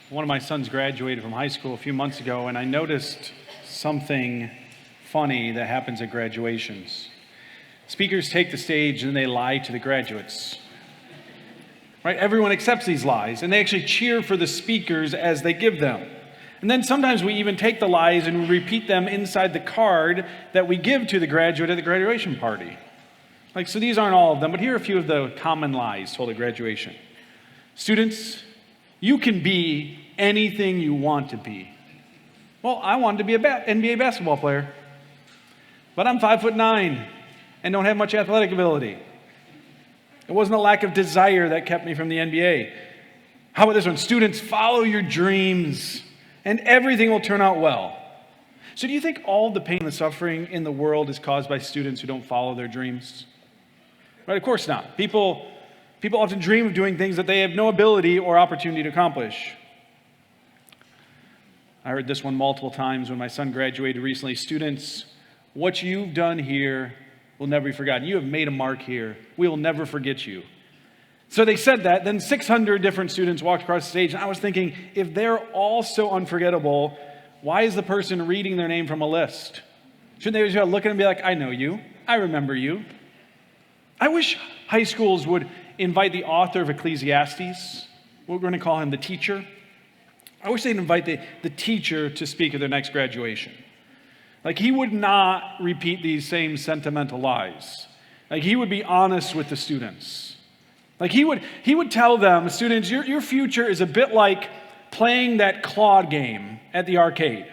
One of my sons graduated from high school a few months ago, and I noticed something funny that happens at graduations. Speakers take the stage and they lie to the graduates. Right? Everyone accepts these lies, and they actually cheer for the speakers as they give them. And then sometimes we even take the lies and we repeat them inside the card that we give to the graduate at the graduation party. So these aren't all of them, but here are a few of the common lies told at graduation. Students, you can be anything you want to be. Well, I wanted to be an NBA basketball player, but I'm 5'9" and don't have much athletic ability. It wasn't a lack of desire that kept me from the NBA. How about this one? Students, follow your dreams and everything will turn out well. So do you think all the pain and the suffering in the world is caused by students who don't follow their dreams? Right? Of course not. People often dream of doing things that they have no ability or opportunity to accomplish. I heard this one multiple times when my son graduated recently. Students, what you've done here will never be forgotten. You have made a mark here. We will never forget you. So they said that. Then 600 different students walked across the stage. And I was thinking, if they're all so unforgettable, why is the person reading their name from a list? Shouldn't they just look at it and be like, I know you. I remember you. I wish high schools would invite the author of Ecclesiastes. We're going to call him the teacher. I wish they'd invite the teacher to speak at their next graduation. He would not repeat these same sentimental lies. He would be honest with the students. He would tell them, students, your future is a bit like playing that claw game at the arcade.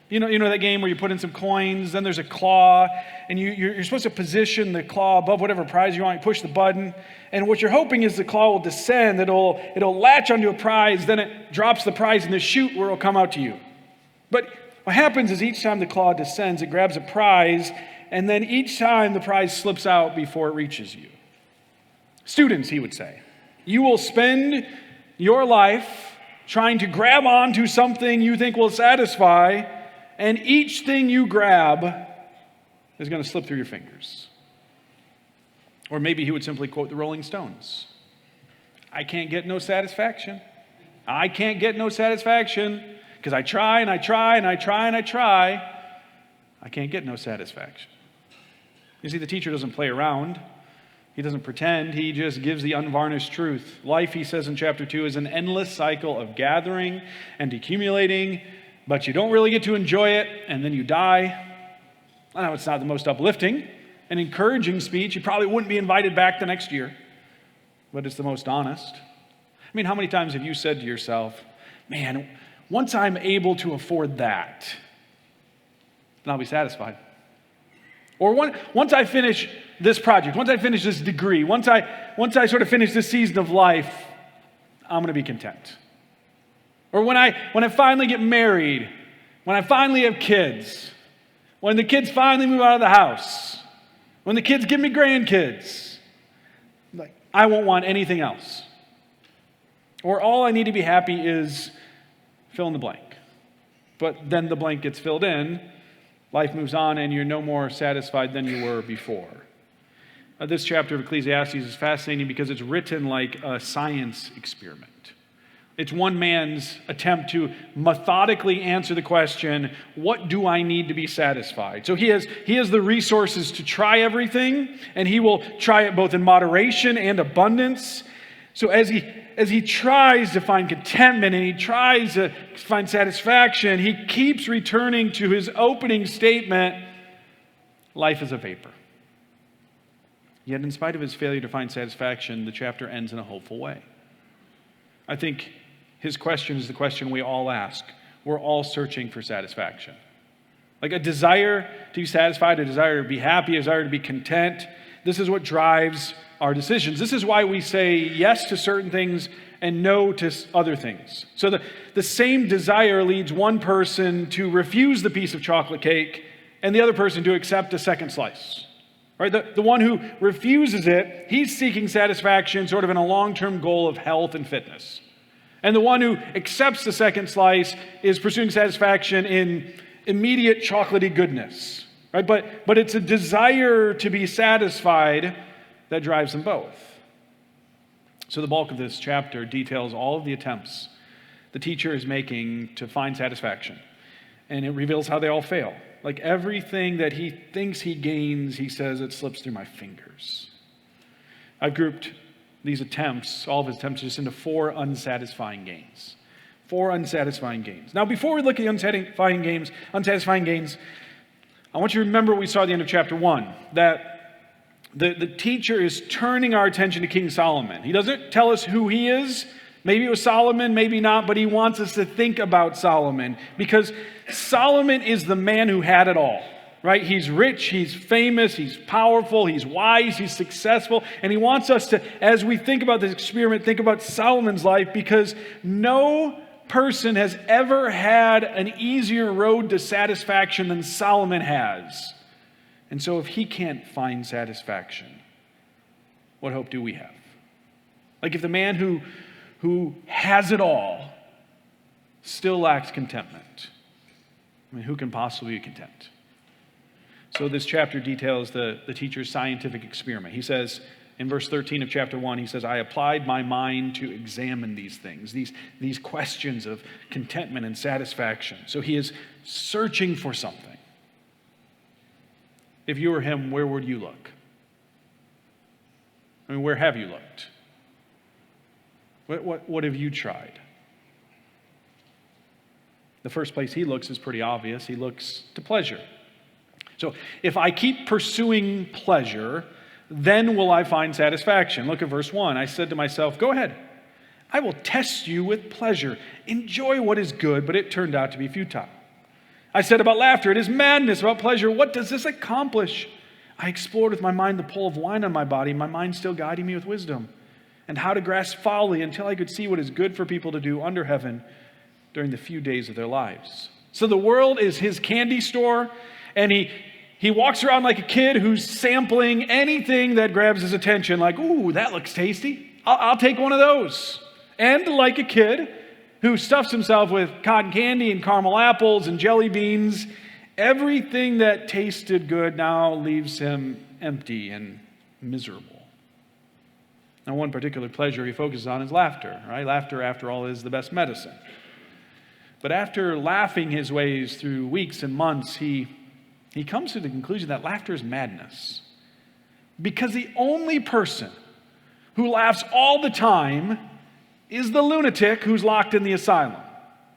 You know that game where you put in some coins, then there's a claw, and you're supposed to position the claw above whatever prize you want. You push the button, and what you're hoping is the claw will descend, it'll latch onto a prize, then it drops the prize in the chute where it'll come out to you. But what happens is each time the claw descends, it grabs a prize, and then each time the prize slips out before it reaches you. Students, he would say, you will spend your life trying to grab onto something you think will satisfy, and each thing you grab is going to slip through your fingers. Or maybe he would simply quote the Rolling Stones. I can't get no satisfaction. I can't get no satisfaction because I try and I try and I try and I try. I can't get no satisfaction. You see, the teacher doesn't play around. He doesn't pretend. He just gives the unvarnished truth. Life, he says in chapter 2, is an endless cycle of gathering and accumulating, but you don't really get to enjoy it, and then you die. I know it's not the most uplifting and encouraging speech. You probably wouldn't be invited back the next year, but it's the most honest. I mean, how many times have you said to yourself, man, once I'm able to afford that, then I'll be satisfied. Or once I finish this project, once I finish this degree, once I sort of finish this season of life, I'm going to be content. Or when I finally get married, when I finally have kids, when the kids finally move out of the house, when the kids give me grandkids, I won't want anything else. Or all I need to be happy is fill in the blank. But then the blank gets filled in, life moves on, and you're no more satisfied than you were before. This chapter of Ecclesiastes is fascinating because it's written like a science experiment. It's one man's attempt to methodically answer the question, what do I need to be satisfied? So he has the resources to try everything, and he will try it both in moderation and abundance. So as he tries to find contentment and he tries to find satisfaction, he keeps returning to his opening statement, life is a vapor. Yet in spite of his failure to find satisfaction, the chapter ends in a hopeful way. I think his question is the question we all ask. We're all searching for satisfaction. Like a desire to be satisfied, a desire to be happy, a desire to be content. This is what drives our decisions. This is why we say yes to certain things and no to other things. So the same desire leads one person to refuse the piece of chocolate cake and the other person to accept a second slice. Right? The one who refuses it, he's seeking satisfaction sort of in a long-term goal of health and fitness. And the one who accepts the second slice is pursuing satisfaction in immediate chocolatey goodness. Right? But it's a desire to be satisfied that drives them both. So the bulk of this chapter details all of the attempts the teacher is making to find satisfaction. And it reveals how they all fail. Like everything that he thinks he gains, he says it slips through my fingers. I've grouped these attempts, all of his attempts, just into 4 unsatisfying gains. 4 unsatisfying gains. Now, before we look at the unsatisfying gains, I want you to remember what we saw at the end of chapter 1, that the teacher is turning our attention to King Solomon. He doesn't tell us who he is. Maybe it was Solomon, maybe not, but he wants us to think about Solomon because Solomon is the man who had it all, right? He's rich, he's famous, he's powerful, he's wise, he's successful, and he wants us to, as we think about this experiment, think about Solomon's life because no person has ever had an easier road to satisfaction than Solomon has. And so if he can't find satisfaction, what hope do we have? Like if the man who has it all still lacks contentment, I mean, who can possibly be content? So this chapter details the teacher's scientific experiment. He says, in verse 13 of chapter 1, he says, I applied my mind to examine these things, these questions of contentment and satisfaction. So he is searching for something. If you were him, where would you look? I mean, where have you looked? What have you tried? The first place he looks is pretty obvious. He looks to pleasure. So if I keep pursuing pleasure, then will I find satisfaction. Look at verse 1. I said to myself, go ahead. I will test you with pleasure. Enjoy what is good, but it turned out to be futile. I said about laughter, it is madness. About pleasure, what does this accomplish? I explored with my mind the pull of wine on my body, my mind still guiding me with wisdom, and how to grasp folly until I could see what is good for people to do under heaven during the few days of their lives. So the world is his candy store, and he walks around like a kid who's sampling anything that grabs his attention, like, ooh, that looks tasty. I'll take one of those. And like a kid who stuffs himself with cotton candy and caramel apples and jelly beans, everything that tasted good now leaves him empty and miserable. Now, one particular pleasure he focuses on is laughter, right? Laughter, after all, is the best medicine. But after laughing his ways through weeks and months, he comes to the conclusion that laughter is madness. Because the only person who laughs all the time is the lunatic who's locked in the asylum.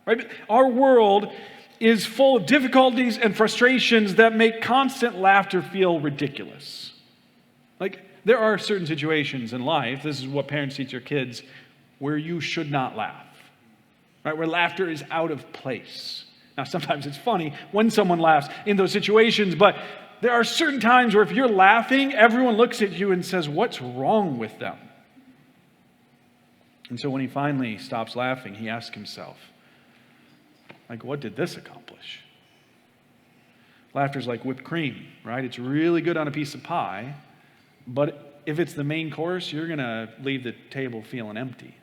Right? Our world is full of difficulties and frustrations that make constant laughter feel ridiculous. Like, there are certain situations in life, this is what parents teach their kids, where you should not laugh. Right? Where laughter is out of place. Now, sometimes it's funny when someone laughs in those situations, but there are certain times where if you're laughing, everyone looks at you and says, what's wrong with them? And so when he finally stops laughing, he asks himself, like, what did this accomplish? Laughter's like whipped cream, right? It's really good on a piece of pie, but if it's the main course, you're going to leave the table feeling empty.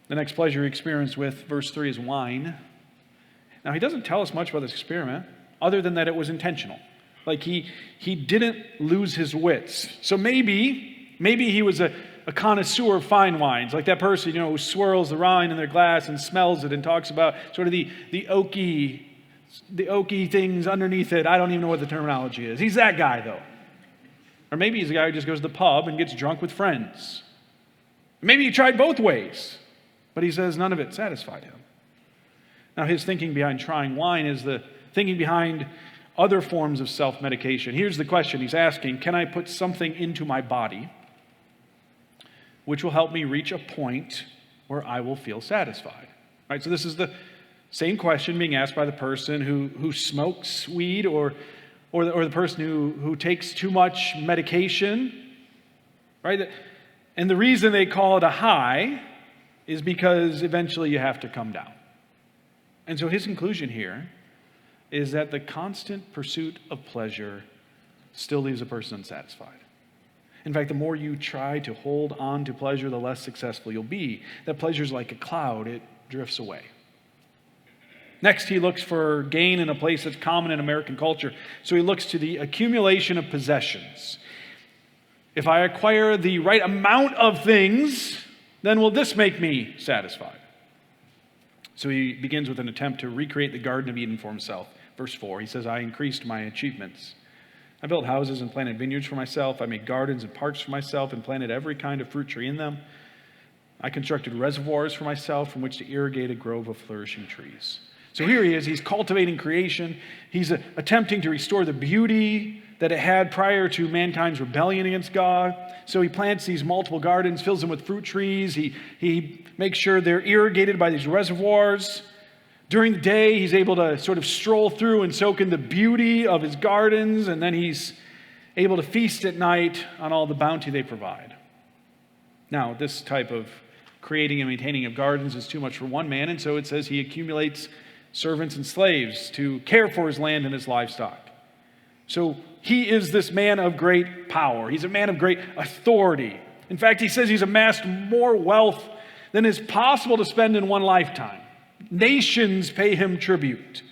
The next pleasure he experienced with, verse 3, is wine. Now, he doesn't tell us much about this experiment, other than that it was intentional. Like, he didn't lose his wits. So maybe he was a connoisseur of fine wines, like that person, who swirls the wine in their glass and smells it and talks about sort of the oaky things underneath it. I don't even know what the terminology is. He's that guy, though. Or maybe he's a guy who just goes to the pub and gets drunk with friends. Maybe he tried both ways, but he says none of it satisfied him. Now, his thinking behind trying wine is the thinking behind other forms of self-medication. Here's the question he's asking: can I put something into my body which will help me reach a point where I will feel satisfied? Right? So this is the same question being asked by the person who smokes weed or the person who takes too much medication. Right? And the reason they call it a high is because eventually you have to come down. And so his conclusion here is that the constant pursuit of pleasure still leaves a person unsatisfied. In fact, the more you try to hold on to pleasure, the less successful you'll be. That pleasure is like a cloud, it drifts away. Next, he looks for gain in a place that's common in American culture. So he looks to the accumulation of possessions. If I acquire the right amount of things, then will this make me satisfied? So he begins with an attempt to recreate the Garden of Eden for himself. Verse 4, he says, I increased my achievements. I built houses and planted vineyards for myself. I made gardens and parks for myself and planted every kind of fruit tree in them. I constructed reservoirs for myself from which to irrigate a grove of flourishing trees. So here he is. He's cultivating creation. He's attempting to restore the beauty that it had prior to mankind's rebellion against God. So he plants these multiple gardens, fills them with fruit trees. He makes sure they're irrigated by these reservoirs. During the day, he's able to sort of stroll through and soak in the beauty of his gardens, and then he's able to feast at night on all the bounty they provide. Now, this type of creating and maintaining of gardens is too much for one man, and so it says he accumulates servants and slaves to care for his land and his livestock. So he is this man of great power. He's a man of great authority. In fact, he says he's amassed more wealth than is possible to spend in one lifetime. Nations pay him tribute.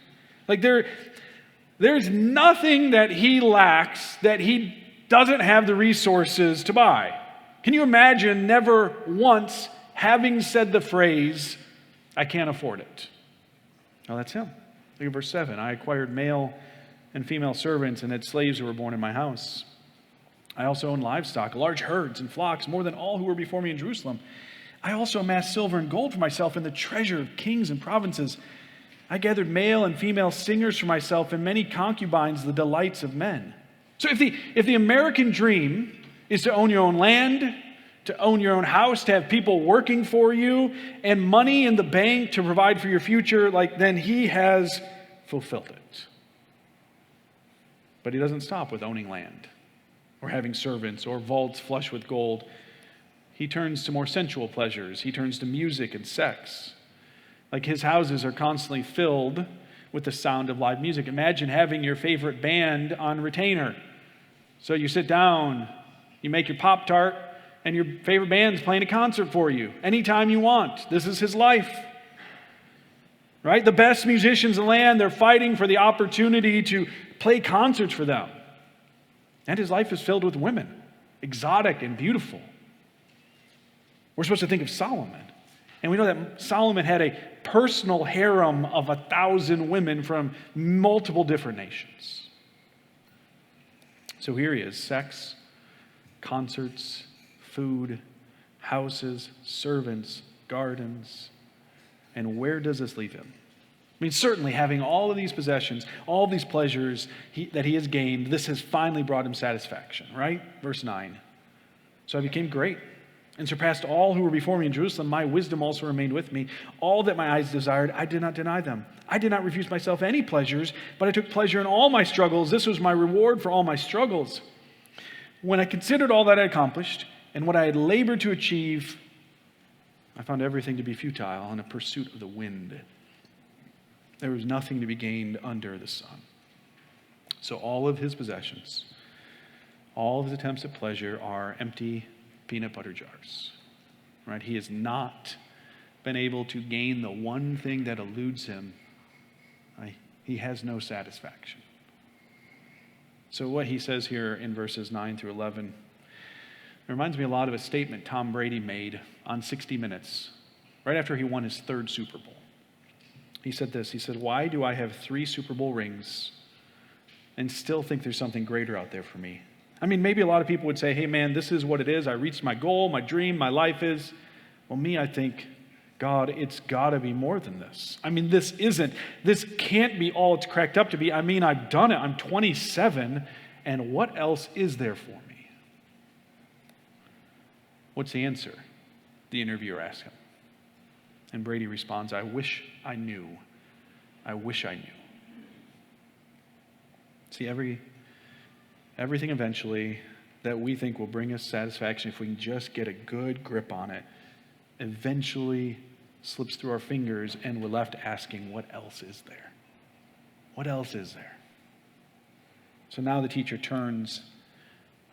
Like there's nothing that he lacks that he doesn't have the resources to buy. Can you imagine never once having said the phrase, I can't afford it? Well, that's him. Look at verse 7. I acquired male and female servants and had slaves who were born in my house. I also owned livestock, large herds and flocks, more than all who were before me in Jerusalem. I also amassed silver and gold for myself and the treasure of kings and provinces. I gathered male and female singers for myself and many concubines, the delights of men. So if the American dream is to own your own land, to own your own house, to have people working for you, and money in the bank to provide for your future, then he has fulfilled it. But he doesn't stop with owning land or having servants or vaults flush with gold. He turns to more sensual pleasures. He turns to music and sex. Like his houses are constantly filled with the sound of live music. Imagine having your favorite band on retainer. So you sit down, you make your Pop-Tart, and your favorite band's playing a concert for you anytime you want. This is his life. Right? The best musicians in the land, they're fighting for the opportunity to play concerts for them. And his life is filled with women, exotic and beautiful. We're supposed to think of Solomon. And we know that Solomon had a personal harem of 1,000 women from multiple different nations. So here he is, sex, concerts, food, houses, servants, gardens. And where does this leave him? I mean, certainly having all of these possessions, all of these pleasures that he has gained, this has finally brought him satisfaction, right? Verse 9. So I became great and surpassed all who were before me in Jerusalem. My wisdom also remained with me. All that my eyes desired, I did not deny them. I did not refuse myself any pleasures, but I took pleasure in all my struggles. This was my reward for all my struggles. When I considered all that I accomplished and what I had labored to achieve, I found everything to be futile in a pursuit of the wind. There was nothing to be gained under the sun. So all of his possessions, all of his attempts at pleasure are empty peanut butter jars. Right? He has not been able to gain the one thing that eludes him. Right? He has no satisfaction. So what he says here in verses 9 through 11 reminds me a lot of a statement Tom Brady made on 60 Minutes right after he won his third Super Bowl. He said this, he said, why do I have 3 Super Bowl rings and still think there's something greater out there for me? I mean, maybe a lot of people would say, hey man, this is what it is. I reached my goal, my dream, my life is. Well, me, I think, God, it's got to be more than this. I mean, this can't be all it's cracked up to be. I mean, I've done it. I'm 27, and what else is there for me? What's the answer? The interviewer asked him. And Brady responds, I wish I knew. I wish I knew. See, everything eventually that we think will bring us satisfaction, if we can just get a good grip on it, eventually slips through our fingers and we're left asking, what else is there? What else is there? So now the teacher turns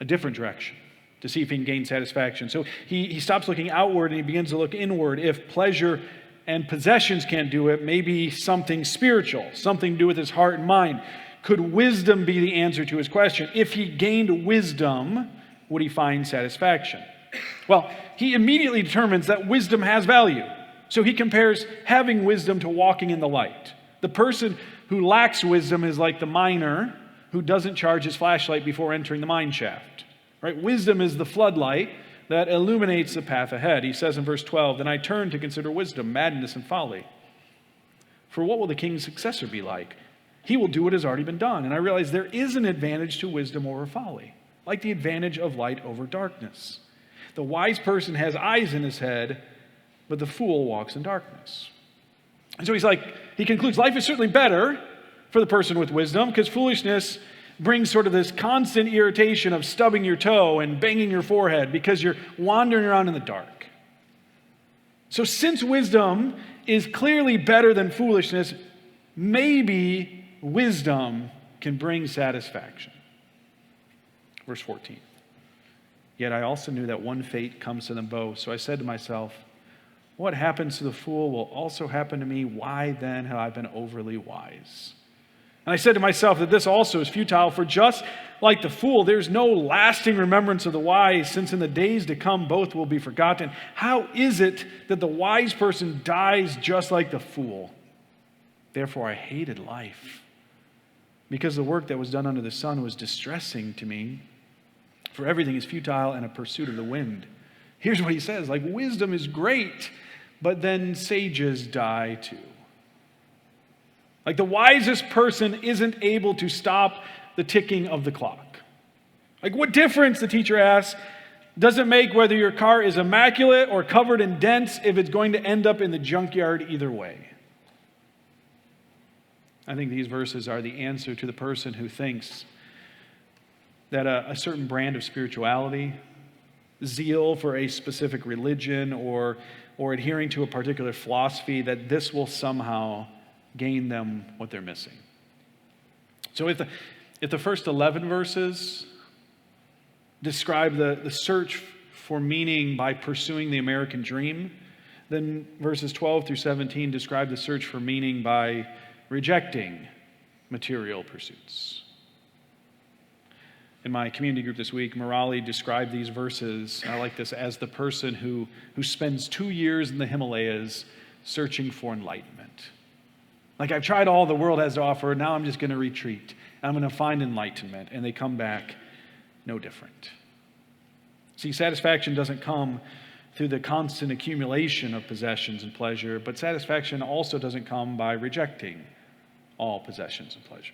a different direction to see if he can gain satisfaction. So he stops looking outward and he begins to look inward. If pleasure and possessions can't do it, maybe something spiritual, something to do with his heart and mind. Could wisdom be the answer to his question? If he gained wisdom, would he find satisfaction? Well, he immediately determines that wisdom has value. So he compares having wisdom to walking in the light. The person who lacks wisdom is like the miner who doesn't charge his flashlight before entering the mine shaft. Right? Wisdom is the floodlight that illuminates the path ahead. He says in verse 12, "Then I turned to consider wisdom, madness, and folly. For what will the king's successor be like? He will do what has already been done." And I realized there is an advantage to wisdom over folly, like the advantage of light over darkness. The wise person has eyes in his head, but the fool walks in darkness. And so he concludes, life is certainly better for the person with wisdom, because foolishness brings sort of this constant irritation of stubbing your toe and banging your forehead because you're wandering around in the dark. So since wisdom is clearly better than foolishness, maybe wisdom can bring satisfaction. Verse 14. "Yet I also knew that one fate comes to them both. So I said to myself, what happens to the fool will also happen to me. Why then have I been overly wise? And I said to myself that this also is futile, for just like the fool, there's no lasting remembrance of the wise, since in the days to come both will be forgotten. How is it that the wise person dies just like the fool? Therefore I hated life, because the work that was done under the sun was distressing to me. For everything is futile and a pursuit of the wind." Here's what he says, wisdom is great, but then sages die too. The wisest person isn't able to stop the ticking of the clock. What difference, the teacher asks, does it make whether your car is immaculate or covered in dents if it's going to end up in the junkyard either way? I think these verses are the answer to the person who thinks that a certain brand of spirituality, zeal for a specific religion, or adhering to a particular philosophy, that this will somehow gain them what they're missing. So if the first 11 verses describe the search for meaning by pursuing the American dream, then verses 12 through 17 describe the search for meaning by rejecting material pursuits. In my community group this week, Morali described these verses, I like this, as the person who spends 2 years in the Himalayas searching for enlightenment. I've tried all the world has to offer, now I'm just going to retreat. I'm going to find enlightenment. And they come back no different. See, satisfaction doesn't come through the constant accumulation of possessions and pleasure, but satisfaction also doesn't come by rejecting all possessions and pleasure.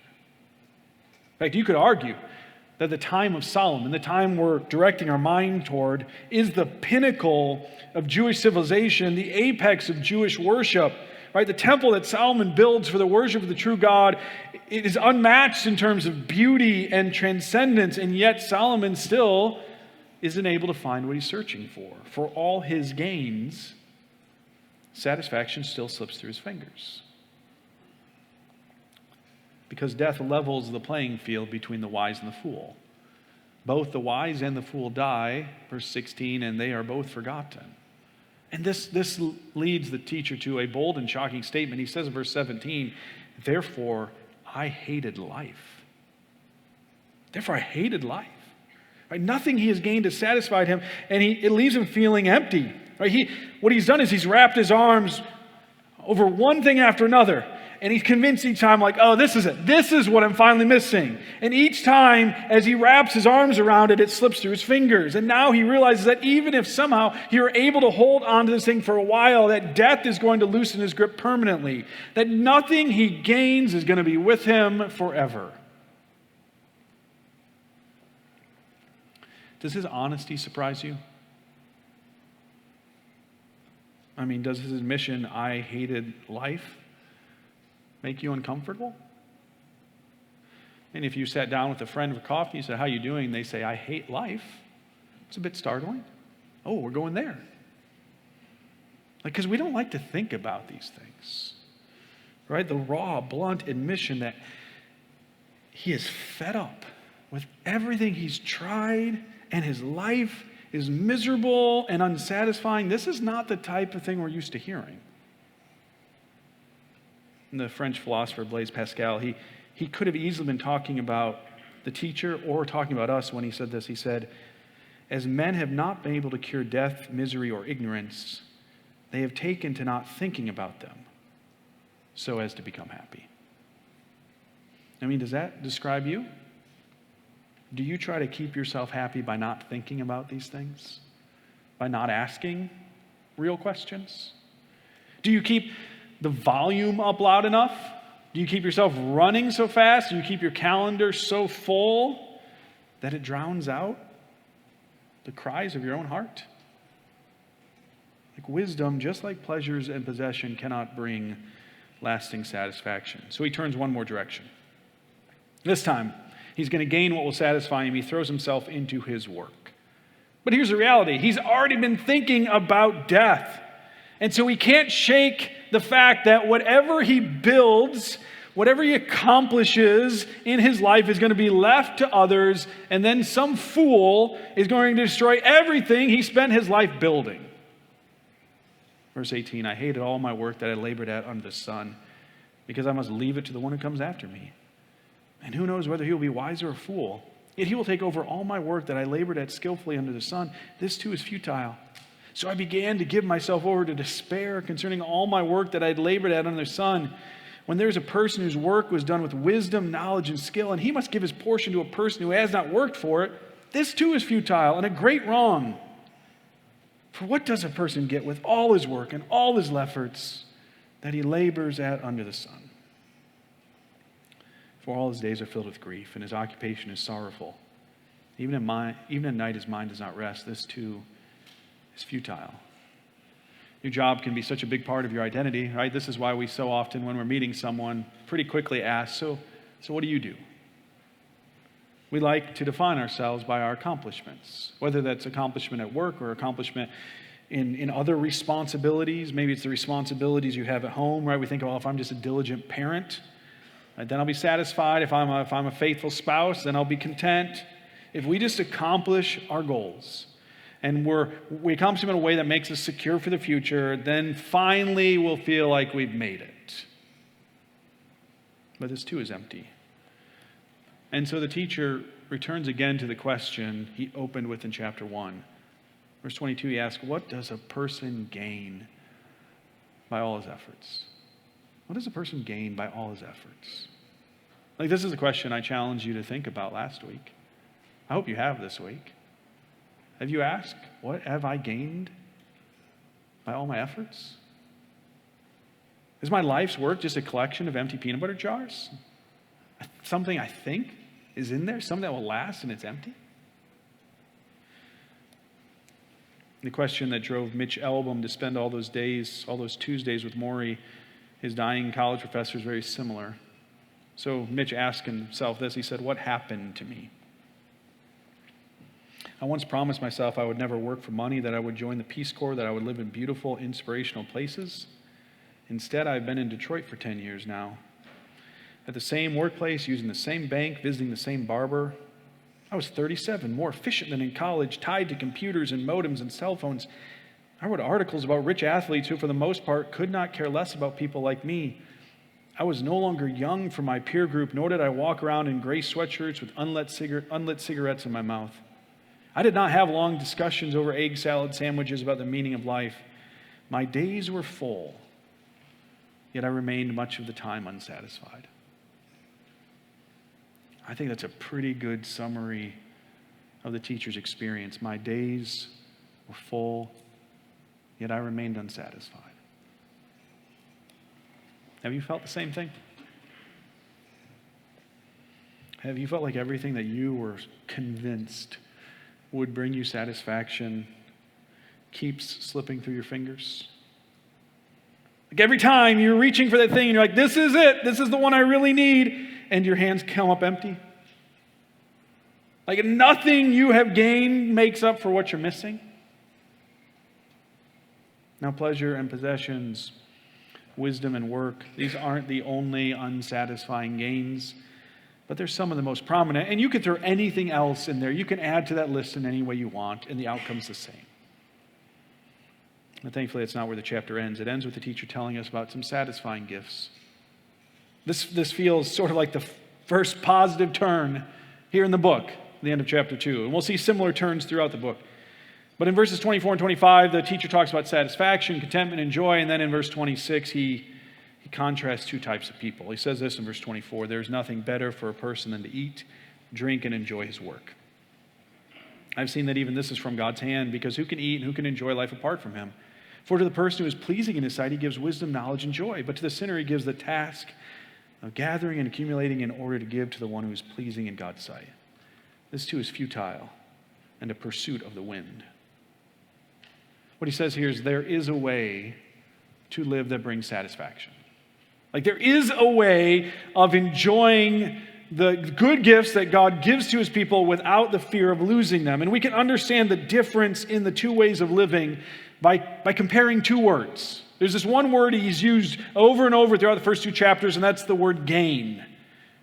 In fact, you could argue that the time of Solomon, the time we're directing our mind toward, is the pinnacle of Jewish civilization, the apex of Jewish worship. Right? The temple that Solomon builds for the worship of the true God, it is unmatched in terms of beauty and transcendence, and yet Solomon still isn't able to find what he's searching for. For all his gains, satisfaction still slips through his fingers. Because death levels the playing field between the wise and the fool. Both the wise and the fool die, verse 16, and they are both forgotten. And this leads the teacher to a bold and shocking statement. He says in verse 17, "Therefore I hated life." Therefore I hated life. Right? Nothing he has gained has satisfied him, and it leaves him feeling empty. Right? What he's done is he's wrapped his arms over one thing after another. And he's convinced each time, this is it. This is what I'm finally missing. And each time, as he wraps his arms around it, it slips through his fingers. And now he realizes that even if somehow he were able to hold on to this thing for a while, that death is going to loosen his grip permanently. That nothing he gains is going to be with him forever. Does his honesty surprise you? Does his admission, "I hated life," make you uncomfortable? And if you sat down with a friend for coffee, you said, "How you doing?" They say, "I hate life." It's a bit startling. Oh, we're going there. Because we don't like to think about these things. Right? The raw, blunt admission that he is fed up with everything he's tried and his life is miserable and unsatisfying. This is not the type of thing we're used to hearing. And the French philosopher Blaise Pascal, he could have easily been talking about the teacher or talking about us when he said this. He said, "As men have not been able to cure death, misery, or ignorance, they have taken to not thinking about them so as to become happy. I mean, does that describe you? Do you try to keep yourself happy by not thinking about these things? By not asking real questions? Do you keep the volume up loud enough? Do you keep yourself running so fast? Do you keep your calendar so full that it drowns out the cries of your own heart? Like wisdom, just like pleasures and possession, cannot bring lasting satisfaction. So he turns one more direction. This time, he's going to gain what will satisfy him. He throws himself into his work. But here's the reality. He's already been thinking about death. And so he can't shake the fact that whatever he builds, whatever he accomplishes in his life is going to be left to others, and then some fool is going to destroy everything he spent his life building. Verse 18, I hated all my work that I labored at under the sun, because I must leave it to the one who comes after me. And who knows whether he will be wise or a fool. Yet he will take over all my work that I labored at skillfully under the sun. This too is futile. So I began to give myself over to despair concerning all my work that I had labored at under the sun. When there is a person whose work was done with wisdom, knowledge, and skill, and he must give his portion to a person who has not worked for it, this too is futile and a great wrong. For what does a person get with all his work and all his efforts that he labors at under the sun? For all his days are filled with grief, and his occupation is sorrowful. Even at night his mind does not rest. This too is futile. Your job can be such a big part of your identity, right? This is why we so often, when we're meeting someone, pretty quickly ask, so what do you do? We like to define ourselves by our accomplishments, whether that's accomplishment at work or accomplishment in other responsibilities. Maybe it's the responsibilities you have at home, right? We think, well, if I'm just a diligent parent, then I'll be satisfied. If I'm a faithful spouse, then I'll be content. If we just accomplish our goals and we accomplish them in a way that makes us secure for the future, then finally we'll feel like we've made it. But this too is empty. And so the teacher returns again to the question he opened with in chapter 1. Verse 22, he asks, what does a person gain by all his efforts? What does a person gain by all his efforts? Like, this is a question I challenged you to think about last week. I hope you have this week. Have you asked, what have I gained by all my efforts? Is my life's work just a collection of empty peanut butter jars? Something I think is in there, something that will last and it's empty? The question that drove Mitch Albom to spend all those days, all those Tuesdays with Maury, his dying college professor, is very similar. So Mitch asked himself this. He said, what happened to me? I once promised myself I would never work for money, that I would join the Peace Corps, that I would live in beautiful, inspirational places. Instead, I've been in Detroit for 10 years now. At the same workplace, using the same bank, visiting the same barber. I was 37, more efficient than in college, tied to computers and modems and cell phones. I wrote articles about rich athletes who, for the most part, could not care less about people like me. I was no longer young for my peer group, nor did I walk around in gray sweatshirts with unlit cigarettes in my mouth. I did not have long discussions over egg salad sandwiches about the meaning of life. My days were full, yet I remained much of the time unsatisfied. I think that's a pretty good summary of the teacher's experience. My days were full, yet I remained unsatisfied. Have you felt the same thing? Have you felt like everything that you were convinced would bring you satisfaction keeps slipping through your fingers? Like every time you're reaching for that thing and you're like, this is it, this is the one I really need, and your hands come up empty. Like nothing you have gained makes up for what you're missing. Now, pleasure and possessions, wisdom and work, these aren't the only unsatisfying gains, but they're some of the most prominent. And you could throw anything else in there. You can add to that list in any way you want, and the outcome's the same. And thankfully, it's not where the chapter ends. It ends with the teacher telling us about some satisfying gifts. This feels sort of like the first positive turn here in the book, the end of chapter 2. And we'll see similar turns throughout the book. But in verses 24 and 25, the teacher talks about satisfaction, contentment, and joy. And then in verse 26, he contrasts two types of people. He says this in verse 24, "There's nothing better for a person than to eat, drink, and enjoy his work." I've seen that even this is from God's hand, because who can eat and who can enjoy life apart from him? For to the person who is pleasing in his sight, he gives wisdom, knowledge, and joy. But to the sinner, he gives the task of gathering and accumulating in order to give to the one who is pleasing in God's sight. This too is futile and a pursuit of the wind. What he says here is there is a way to live that brings satisfaction. Like there is a way of enjoying the good gifts that God gives to his people without the fear of losing them. And we can understand the difference in the two ways of living by comparing two words. There's this one word he's used over and over throughout the first two chapters, and that's the word gain.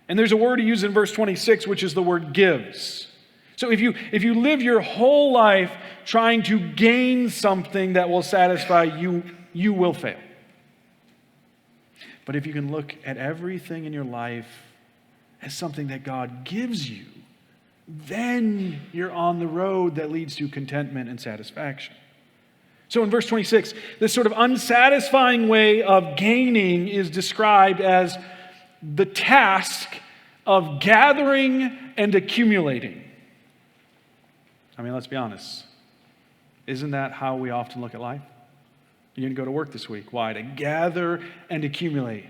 And there's a word he uses in verse 26, which is the word gives. So if you live your whole life trying to gain something that will satisfy you, you will fail. But if you can look at everything in your life as something that God gives you, then you're on the road that leads to contentment and satisfaction. So in verse 26, this sort of unsatisfying way of gaining is described as the task of gathering and accumulating. I mean, let's be honest. Isn't that how we often look at life? You're going to go to work this week. Why? To gather and accumulate.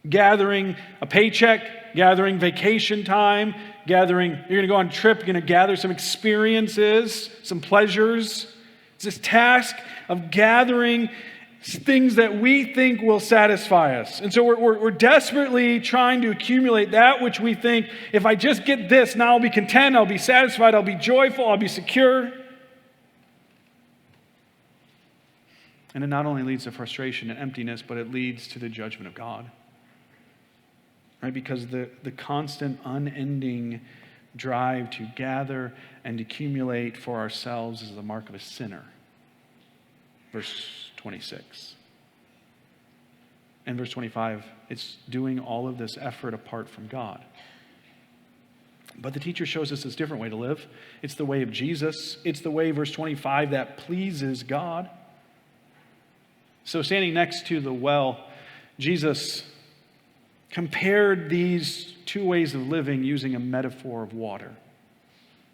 Gathering a paycheck, gathering vacation time, gathering, you're going to go on a trip, you're going to gather some experiences, some pleasures. It's this task of gathering things that we think will satisfy us. And so we're desperately trying to accumulate that which we think, if I just get this, now I'll be content, I'll be satisfied, I'll be joyful, I'll be secure. And it not only leads to frustration and emptiness, but it leads to the judgment of God. Right? Because the constant, unending drive to gather and accumulate for ourselves is the mark of a sinner. Verse 26. And verse 25, it's doing all of this effort apart from God. But the teacher shows us this different way to live. It's the way of Jesus. It's the way, verse 25, that pleases God. So standing next to the well, Jesus compared these two ways of living using a metaphor of water.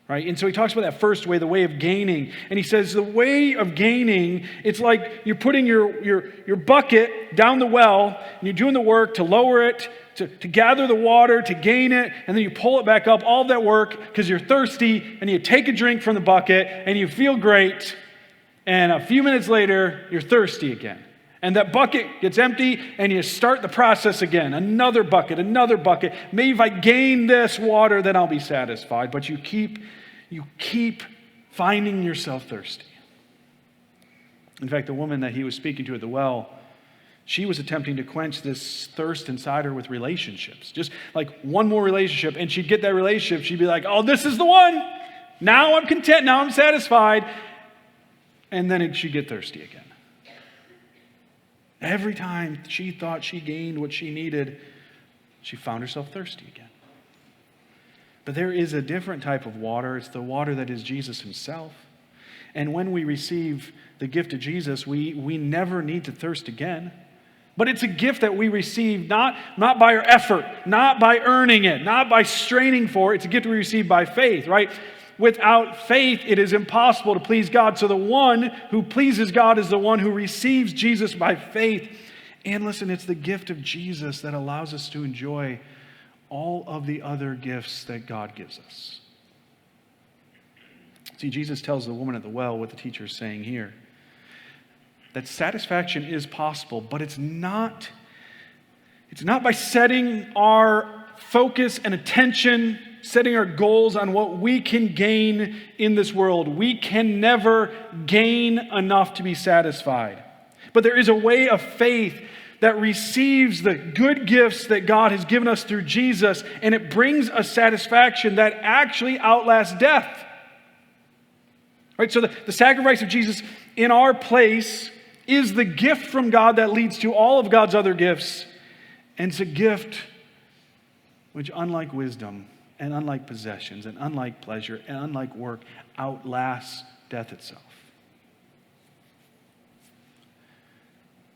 Right? And so he talks about that first way, the way of gaining. And he says the way of gaining, it's like you're putting your bucket down the well, and you're doing the work to lower it, to gather the water, to gain it, and then you pull it back up, all of that work, because you're thirsty, and you take a drink from the bucket, and you feel great, and a few minutes later, you're thirsty again. And that bucket gets empty, and you start the process again. Another bucket, another bucket. Maybe if I gain this water, then I'll be satisfied. But you keep finding yourself thirsty. In fact, the woman that he was speaking to at the well, she was attempting to quench this thirst inside her with relationships. Just like one more relationship, and she'd get that relationship. She'd be like, oh, this is the one. Now I'm content. Now I'm satisfied. And then she'd get thirsty again. Every time she thought she gained what she needed, she found herself thirsty again. But there is a different type of water. It's the water that is Jesus himself. And when we receive the gift of Jesus, we never need to thirst again. But it's a gift that we receive not by our effort, not by earning it, not by straining for it. It's a gift we receive by faith, right? Without faith, it is impossible to please God. So the one who pleases God is the one who receives Jesus by faith. And listen, it's the gift of Jesus that allows us to enjoy all of the other gifts that God gives us. See, Jesus tells the woman at the well what the teacher is saying here. That satisfaction is possible, but it's not by setting our focus and attention, setting our goals on what we can gain in this world. We can never gain enough to be satisfied. But there is a way of faith that receives the good gifts that God has given us through Jesus, and it brings a satisfaction that actually outlasts death. Right? So the sacrifice of Jesus in our place is the gift from God that leads to all of God's other gifts. And it's a gift which, unlike wisdom, and unlike possessions, and unlike pleasure, and unlike work, outlasts death itself.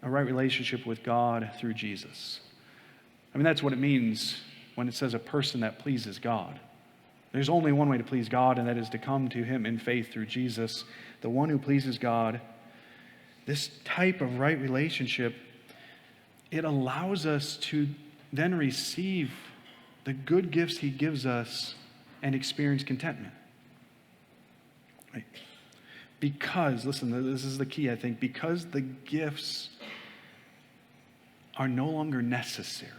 A right relationship with God through Jesus. I mean, that's what it means when it says a person that pleases God. There's only one way to please God, and that is to come to him in faith through Jesus, the one who pleases God. This type of right relationship, it allows us to then receive the good gifts he gives us and experience contentment. Right? Because, listen, this is the key, I think, because the gifts are no longer necessary.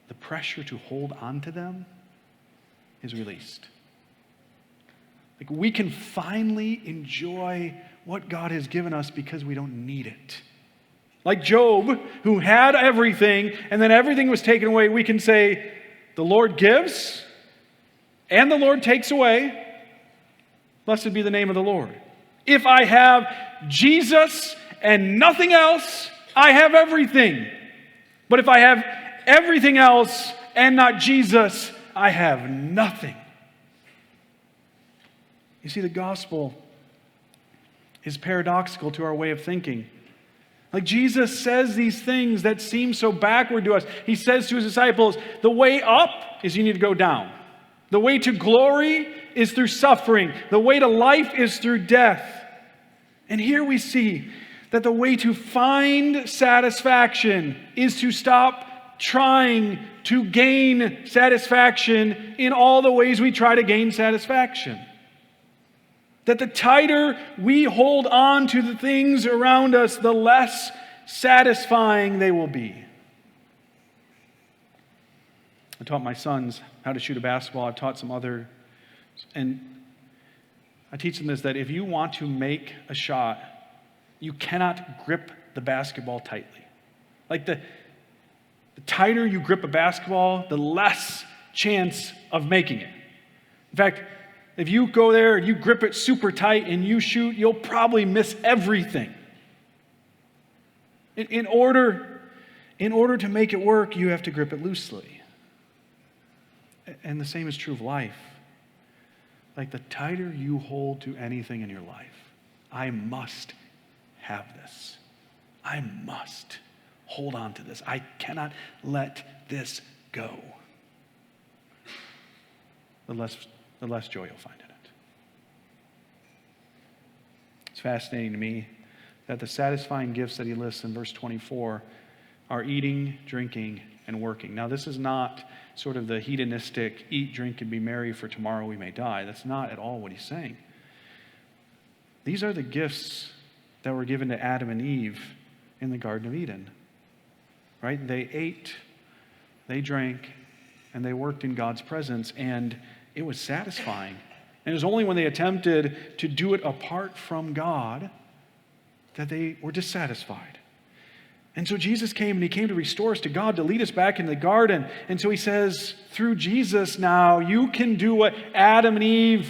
The pressure to hold on to them is released. Like, we can finally enjoy what God has given us because we don't need it. Like Job, who had everything, and then everything was taken away, we can say, the Lord gives, and the Lord takes away. Blessed be the name of the Lord. If I have Jesus and nothing else, I have everything. But if I have everything else and not Jesus, I have nothing. You see, the gospel is paradoxical to our way of thinking. Like, Jesus says these things that seem so backward to us. He says to his disciples, the way up is you need to go down. The way to glory is through suffering. The way to life is through death. And here we see that the way to find satisfaction is to stop trying to gain satisfaction in all the ways we try to gain satisfaction. That the tighter we hold on to the things around us, the less satisfying they will be. I taught my sons how to shoot a basketball. I've taught some other, and I teach them this, that if you want to make a shot, you cannot grip the basketball tightly. Like the tighter you grip a basketball, the less chance of making it. In fact, if you go there and you grip it super tight and you shoot, you'll probably miss everything. In order to make it work, you have to grip it loosely. And the same is true of life. Like, the tighter you hold to anything in your life, I must have this. I must hold on to this. I cannot let this go. The less joy you'll find in it. It's fascinating to me that the satisfying gifts that he lists in verse 24 are eating, drinking, and working. Now, this is not sort of the hedonistic, eat, drink, and be merry, for tomorrow we may die. That's not at all what he's saying. These are the gifts that were given to Adam and Eve in the Garden of Eden. Right? They ate, they drank, and they worked in God's presence, and it was satisfying. And it was only when they attempted to do it apart from God that they were dissatisfied. And so Jesus came, and he came to restore us to God, to lead us back into the garden. And so he says, through Jesus now, you can do what Adam and Eve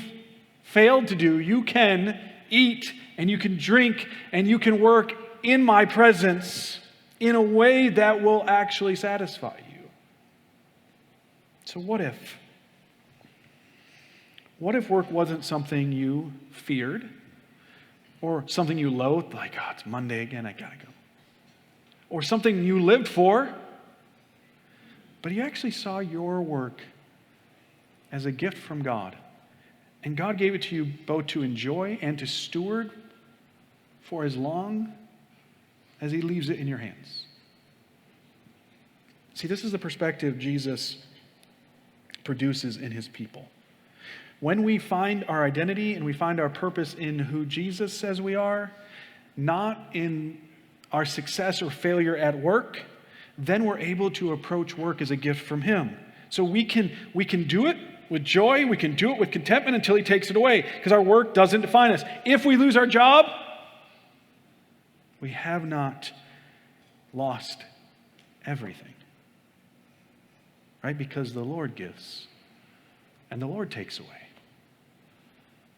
failed to do. You can eat, and you can drink, and you can work in my presence in a way that will actually satisfy you. So what if work wasn't something you feared or something you loathed, like, oh, it's Monday again, I gotta go. Or something you lived for, but you actually saw your work as a gift from God. And God gave it to you both to enjoy and to steward for as long as he leaves it in your hands. See, this is the perspective Jesus produces in his people. When we find our identity and we find our purpose in who Jesus says we are, not in our success or failure at work, then we're able to approach work as a gift from him. So we can do it with joy, we can do it with contentment until he takes it away, because our work doesn't define us. If we lose our job, we have not lost everything. Right? Because the Lord gives and the Lord takes away.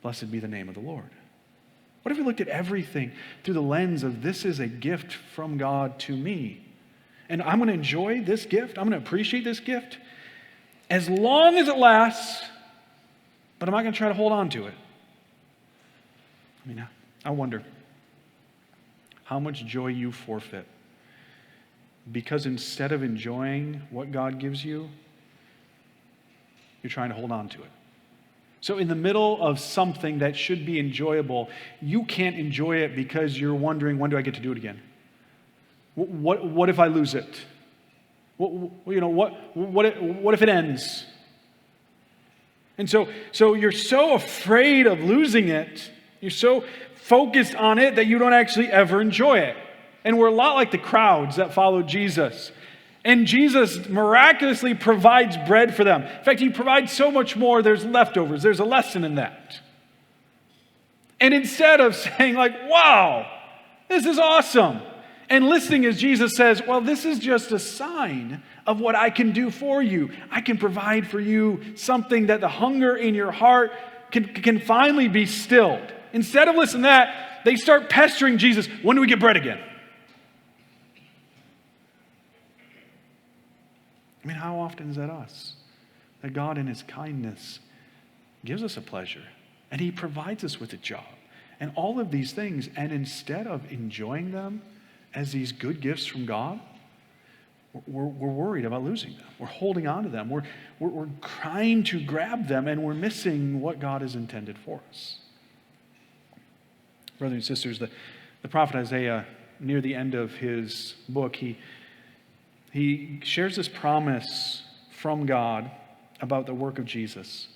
Blessed be the name of the Lord. What if we looked at everything through the lens of this is a gift from God to me? And I'm going to enjoy this gift. I'm going to appreciate this gift as long as it lasts, but I'm not going to try to hold on to it. I wonder how much joy you forfeit because instead of enjoying what God gives you, you're trying to hold on to it. So in the middle of something that should be enjoyable, you can't enjoy it because you're wondering, when do I get to do it again? What if I lose it? What if it ends? And so you're so afraid of losing it, you're so focused on it that you don't actually ever enjoy it. And we're a lot like the crowds that followed Jesus. And Jesus miraculously provides bread for them. In fact, he provides so much more, there's leftovers. There's a lesson in that. And instead of saying like, wow, this is awesome, and listening as Jesus says, well, this is just a sign of what I can do for you. I can provide for you something that the hunger in your heart can finally be stilled. Instead of listening to that, they start pestering Jesus. When do we get bread again? How often is that us? That God in his kindness gives us a pleasure and he provides us with a job and all of these things. And instead of enjoying them as these good gifts from God, we're worried about losing them. We're holding on to them. We're trying to grab them and we're missing what God has intended for us. Brothers and sisters, the prophet Isaiah, near the end of his book, he shares this promise from God about the work of Jesus.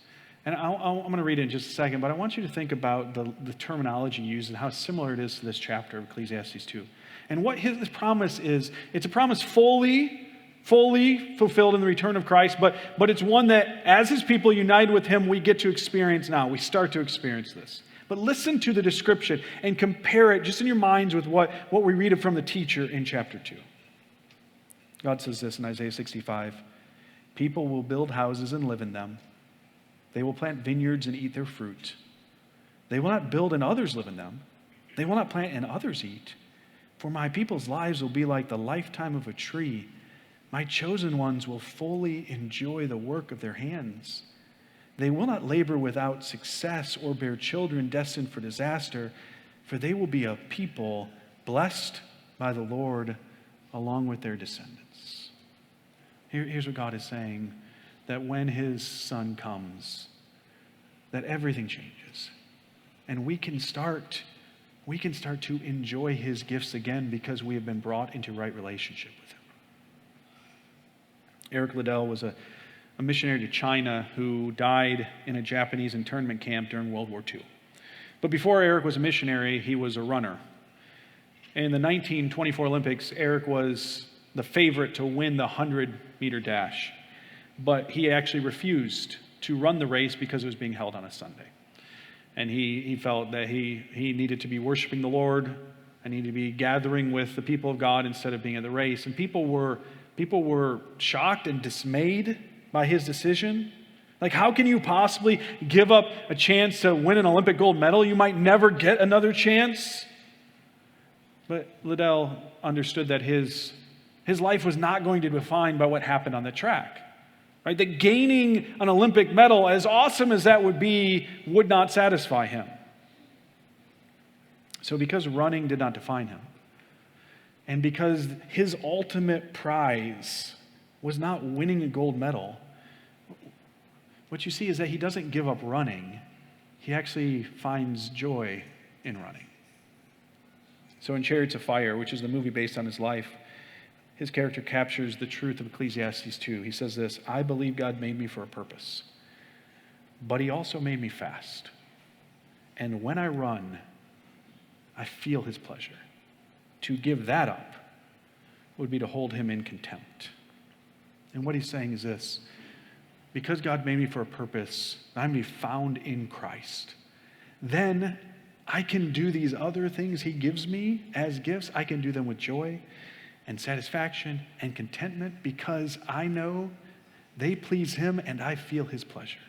And I'm going to read it in just a second, but I want you to think about the terminology used and how similar it is to this chapter of Ecclesiastes 2. And what his promise is, it's a promise fully fulfilled in the return of Christ, but it's one that as his people united with him, we get to experience now. We start to experience this. But listen to the description and compare it just in your minds with what we read from the teacher in chapter 2. God says this in Isaiah 65, people will build houses and live in them. They will plant vineyards and eat their fruit. They will not build and others live in them. They will not plant and others eat. For my people's lives will be like the lifetime of a tree. My chosen ones will fully enjoy the work of their hands. They will not labor without success or bear children destined for disaster, for they will be a people blessed by the Lord along with their descendants. Here's what God is saying, that when his Son comes, that everything changes. And we can start to enjoy his gifts again because we have been brought into right relationship with him. Eric Liddell was a missionary to China who died in a Japanese internment camp during World War II. But before Eric was a missionary, he was a runner. In the 1924 Olympics, Eric was the favorite to win the 100-meter dash. But he actually refused to run the race because it was being held on a Sunday. And he felt that he needed to be worshiping the Lord and needed to be gathering with the people of God instead of being at the race. And people were shocked and dismayed by his decision. Like, how can you possibly give up a chance to win an Olympic gold medal? You might never get another chance. But Liddell understood that his life was not going to be defined by what happened on the track. Right? That gaining an Olympic medal, as awesome as that would be, would not satisfy him. So because running did not define him, and because his ultimate prize was not winning a gold medal, what you see is that he doesn't give up running. He actually finds joy in running. So in Chariots of Fire, which is the movie based on his life, his character captures the truth of Ecclesiastes 2. He says this, I believe God made me for a purpose, but he also made me fast. And when I run, I feel his pleasure. To give that up would be to hold him in contempt. And what he's saying is this, because God made me for a purpose, I'm to be found in Christ. Then I can do these other things he gives me as gifts. I can do them with joy and satisfaction and contentment because I know they please him and I feel his pleasure.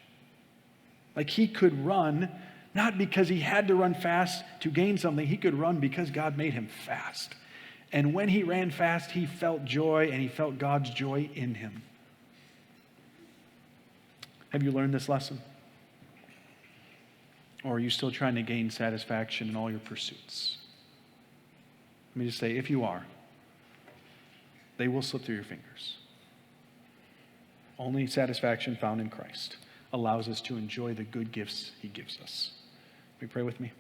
Like he could run, not because he had to run fast to gain something. He could run because God made him fast. And when he ran fast, he felt joy, and he felt God's joy in him. Have you learned this lesson? Or are you still trying to gain satisfaction in all your pursuits? Let me just say, if you are, they will slip through your fingers. Only satisfaction found in Christ allows us to enjoy the good gifts he gives us. Will you pray with me?